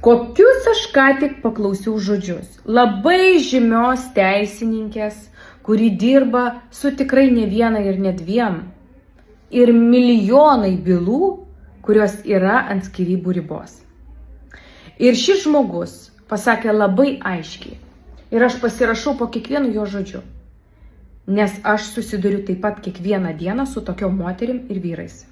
Kokius aš ką tik paklausiau žodžius. Labai žymios teisininkės, kuri dirba su tikrai ne viena ir ne dviem. Ir milijonai bylų, kurios yra ant skyrybų ribos. Ir šis žmogus pasakė labai aiškiai. Ir aš pasirašau po kiekvienu jo žodžiu. Nes aš susiduriu taip pat kiekvieną dieną su tokiom moterim ir vyrais.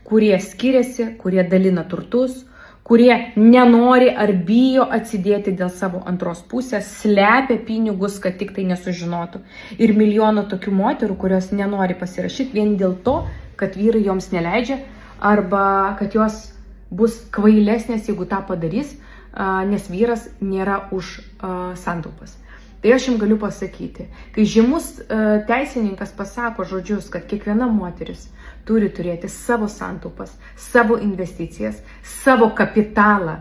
Kurie skiriasi, kurie dalina turtus, kurie nenori ar bijo atsidėti dėl savo antros pusės, slepia pinigus, kad tik tai nesužinotų. Ir milijoną tokių moterų, kurios nenori pasirašyti vien dėl to, kad vyrai joms neleidžia, arba kad jos bus kvailesnės, jeigu tą padarys, nes vyras nėra už santaupas. Tai aš jums galiu pasakyti, kai žymus teisininkas pasako žodžius, kad kiekviena moteris turi turėti savo santaupas, savo investicijas, savo kapitalą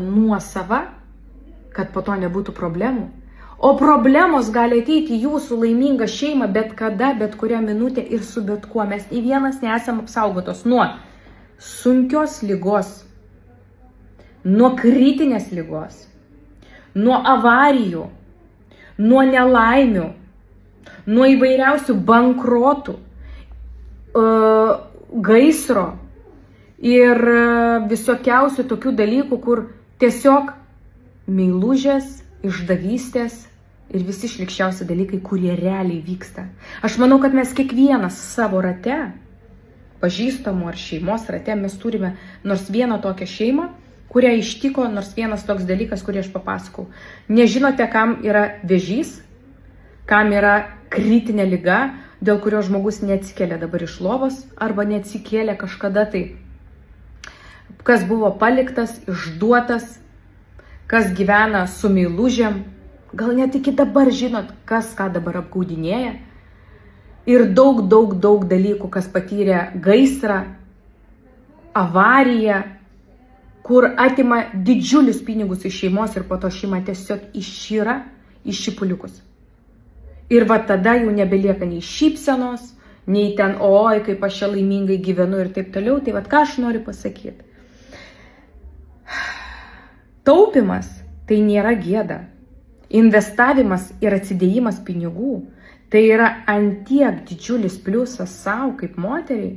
nuosavą, kad po to nebūtų problemų. O problemos gali ateiti į jūsų laimingą šeimą bet kada, bet kurią minutę ir su bet kuo. Mes nei vienas nesam apsaugotos nuo sunkios ligos, nuo kritinės ligos, nuo avarijų, nuo nelaimių, nuo įvairiausių bankrotų, gaisro ir visokiausių tokių dalykų, kur tiesiog meilužės, išdavystės ir visi šlykščiausi dalykai, kurie realiai vyksta. Aš manau, kad mes kiekvienas savo rate, pažįstamų ar šeimos rate, mes turime nors vieną tokią šeimą, kurią ištiko nors vienas toks dalykas, kurį aš papasakau. Nežinote, kam yra vėžys, kam yra kritinė liga, dėl kurio žmogus neatsikėlė dabar iš lovos, arba neatsikėlė kažkada tai, kas buvo paliktas, išduotas, kas gyvena su meilužėm, gal net iki dabar žinot, kas ką dabar apgaudinėja. Ir daug dalykų, kas patyrė gaisrą, avariją, kur atima didžiulius pinigus iš šeimos ir po to šeima tiesiog išyra į šipuliukus. Ir va tada jau nebelieka nei šypsenos, nei ten, oi, kaip aš čia laimingai gyvenu ir taip toliau. Tai va ką aš noriu pasakyti. Taupimas tai nėra gėda. Investavimas ir atsidėjimas pinigų tai yra antiek didžiulis pliusas savo kaip moteriai.